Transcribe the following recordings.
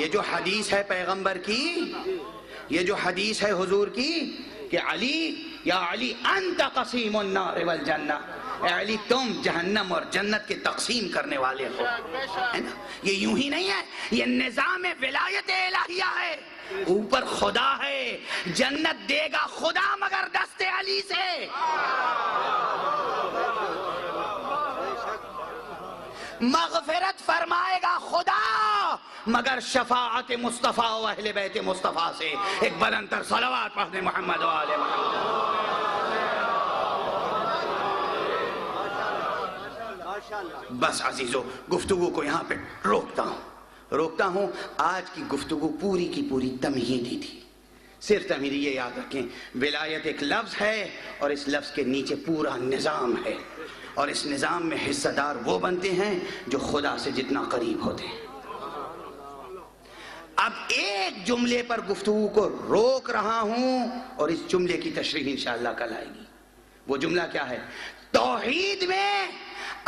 یہ جو حدیث ہے پیغمبر کی، یہ جو حدیث ہے حضور کی کہ علی یا علی انت قسیم النار والجنہ، اے علی تم جہنم اور جنت کے تقسیم کرنے والے ہو، ہے نا؟ یہ یوں ہی نہیں ہے، یہ نظام ولایت الہیہ ہے، اوپر خدا ہے، جنت دے گا خدا مگر دست علی سے، مغفرت فرمائے گا خدا مگر شفاعت مصطفیٰ و اہل بیت مصطفیٰ سے۔ ایک بلند تر صلوات پڑھنے محمد و آل محمد۔ بس عزیزو، گفتگو کو یہاں پہ روکتا ہوں۔ آج کی گفتگو پوری کی پوری تمہیدی تھی، صرف تمہیدی۔ یہ یاد رکھیں، ولایت ایک لفظ ہے اور اس لفظ کے نیچے پورا نظام ہے، اور اس نظام میں حصہ دار وہ بنتے ہیں جو خدا سے جتنا قریب ہوتے ہیں۔ اب ایک جملے پر گفتگو کو روک رہا ہوں اور اس جملے کی تشریح انشاءاللہ کل آئے گی۔ وہ جملہ کیا ہے؟ توحید میں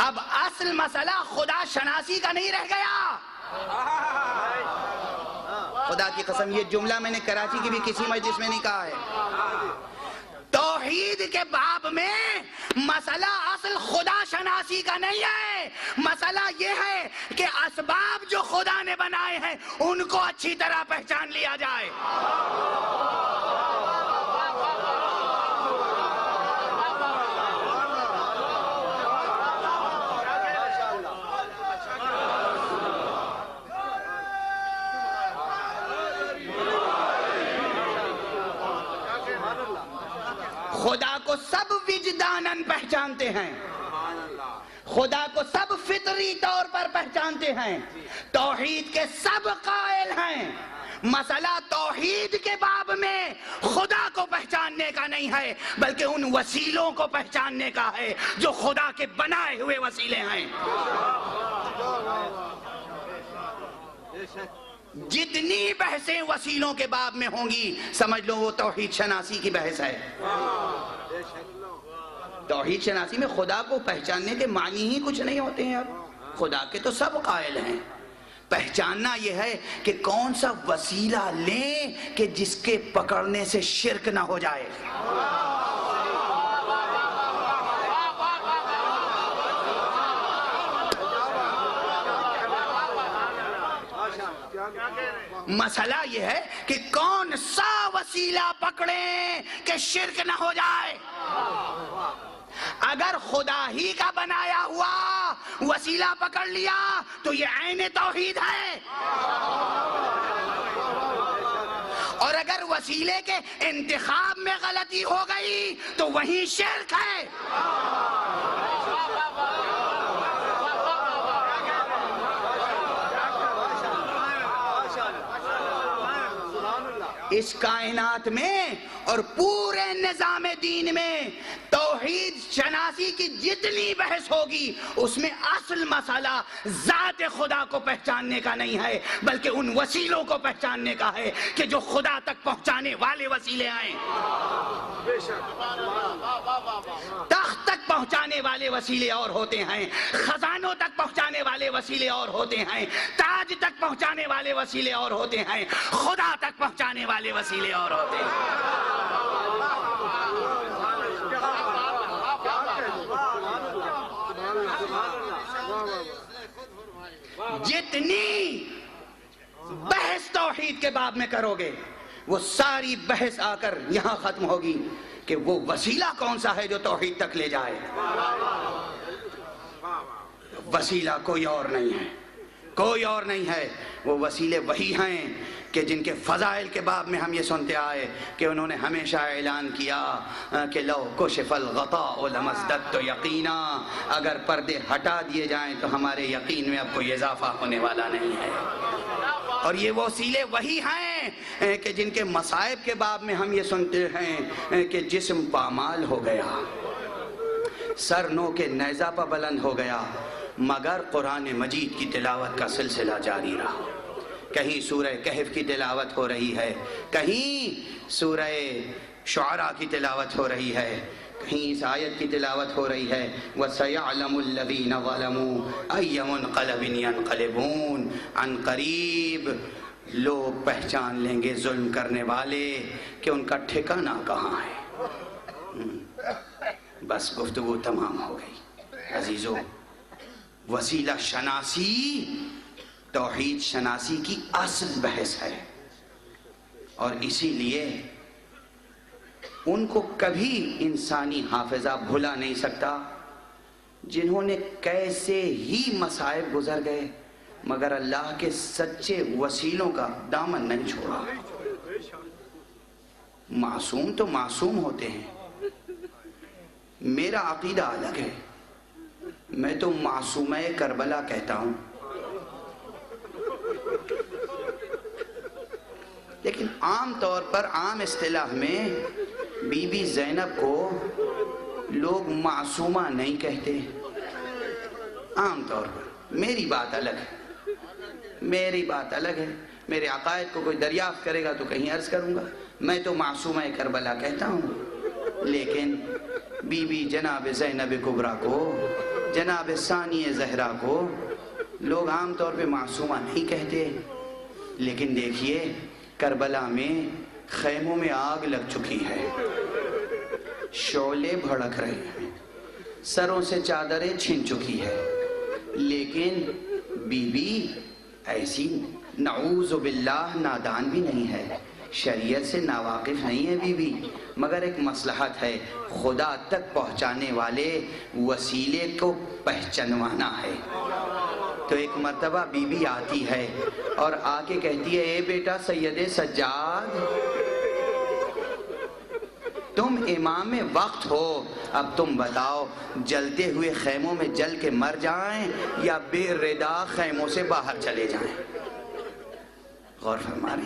اب اصل مسئلہ خدا شناسی کا نہیں رہ گیا۔ خدا کی قسم یہ جملہ میں نے کراچی کی بھی کسی مجلس میں نہیں کہا ہے۔ توحید کے باب میں مسئلہ اصل خدا شناسی کا نہیں ہے، مسئلہ یہ ہے کہ اسباب جو خدا نے بنائے ہیں ان کو اچھی طرح پہچان لیا جائے۔ خدا کو سب وجداناً پہچانتے ہیں، خدا کو سب فطری طور پر پہچانتے ہیں، توحید کے سب قائل ہیں۔ مسئلہ توحید کے باب میں خدا کو پہچاننے کا نہیں ہے بلکہ ان وسیلوں کو پہچاننے کا ہے جو خدا کے بنائے ہوئے وسیلے ہیں۔ جتنی بحثیں وسیلوں کے باب میں ہوں گی سمجھ لو وہ توحید شناسی کی بحث ہے۔ توحید شناسی میں خدا کو پہچاننے کے معنی ہی کچھ نہیں ہوتے ہیں۔ اب خدا کے تو سب قائل ہیں، پہچاننا یہ ہے کہ کون سا وسیلہ لیں کہ جس کے پکڑنے سے شرک نہ ہو جائے۔ مسئلہ یہ ہے کہ کون سا وسیلہ پکڑیں کہ شرک نہ ہو جائے۔ اگر خدا ہی کا بنایا ہوا وسیلہ پکڑ لیا تو یہ عین توحید ہے، اور اگر وسیلے کے انتخاب میں غلطی ہو گئی تو وہی شرک ہے۔ اس کائنات میں اور پورے نظام دین میں توحید شناسی کی جتنی بحث ہوگی اس میں اصل مسئلہ ذات خدا کو پہچاننے کا نہیں ہے بلکہ ان وسیلوں کو پہچاننے کا ہے کہ جو خدا تک پہنچانے والے وسیلے ہیں۔ تخت تک پہنچانے والے وسیلے اور ہوتے ہیں، خزانوں تک پہنچانے والے وسیلے اور ہوتے ہیں، تاج تک پہنچانے والے وسیلے اور ہوتے ہیں، خدا تک پہنچانے والے وسیلے اور ہوتے ہیں۔ جتنی بحث توحید کے باب میں کرو گے وہ ساری بحث آ کر یہاں ختم ہوگی کہ وہ وسیلہ کون سا ہے جو توحید تک لے جائے۔ وسیلہ کوئی اور نہیں ہے، کوئی اور نہیں ہے، وہ وسیلے وہی ہیں کہ جن کے فضائل کے باب میں ہم یہ سنتے آئے کہ انہوں نے ہمیشہ اعلان کیا کہ لو کشف الغطاء لمزددت یقینا، اگر پردے ہٹا دیے جائیں تو ہمارے یقین میں اب کوئی اضافہ ہونے والا نہیں ہے۔ اور یہ وسیلے وہی ہیں کہ جن کے مصائب کے باب میں ہم یہ سنتے ہیں کہ جسم پامال ہو گیا، سر نو کے نیزہ پہ بلند ہو گیا، مگر قرآن مجید کی تلاوت کا سلسلہ جاری رہا۔ کہیں سورہ کہف کی تلاوت ہو رہی ہے، کہیں سورہ شعراء کی تلاوت ہو رہی ہے، کہیں اس آیت کی تلاوت ہو رہی ہے وَسَيَعْلَمُ الَّذِينَ ظَلَمُوا أَيَّ مُنْقَلَبٍ يَنْقَلِبُونَ۔ عن قریب لوگ پہچان لیں گے ظلم کرنے والے کہ ان کا ٹھکانہ کہاں ہے۔ بس گفتگو تمام ہو گئی۔ عزیزو، وسیلہ شناسی توحید شناسی کی اصل بحث ہے، اور اسی لیے ان کو کبھی انسانی حافظہ بھلا نہیں سکتا جنہوں نے کیسے ہی مصائب گزر گئے مگر اللہ کے سچے وسیلوں کا دامن نہیں چھوڑا۔ معصوم تو معصوم ہوتے ہیں، میرا عقیدہ الگ ہے، میں تو معصومہ کربلا کہتا ہوں، لیکن عام طور پر عام اصطلاح میں بی بی زینب کو لوگ معصومہ نہیں کہتے عام طور پر۔ میری بات الگ ہے، میری بات الگ ہے، میرے عقائد کو کوئی دریافت کرے گا تو کہیں عرض کروں گا، میں تو معصومہ کربلا کہتا ہوں، لیکن بی بی جناب زینب کبریٰ کو، جناب ثانی زہرا کو لوگ عام طور پہ معصومہ نہیں کہتے۔ لیکن دیکھیے کربلا میں خیموں میں آگ لگ چکی ہے، شعلے بھڑک رہے ہیں، سروں سے چادریں چھن چکی ہے، لیکن بی بی ایسی نعوذ باللہ نادان بھی نہیں ہے، شریعت سے ناواقف نہیں ہے بی بی، مگر ایک مصلحت ہے، خدا تک پہنچانے والے وسیلے کو پہچنوانا ہے۔ تو ایک مرتبہ بی بی آتی ہے اور آ کے کہتی ہے، اے بیٹا سید سجاد، تم امام وقت ہو، اب تم بتاؤ جلتے ہوئے خیموں میں جل کے مر جائیں یا بے ردا خیموں سے باہر چلے جائیں؟ غور فرما رہے ہیں۔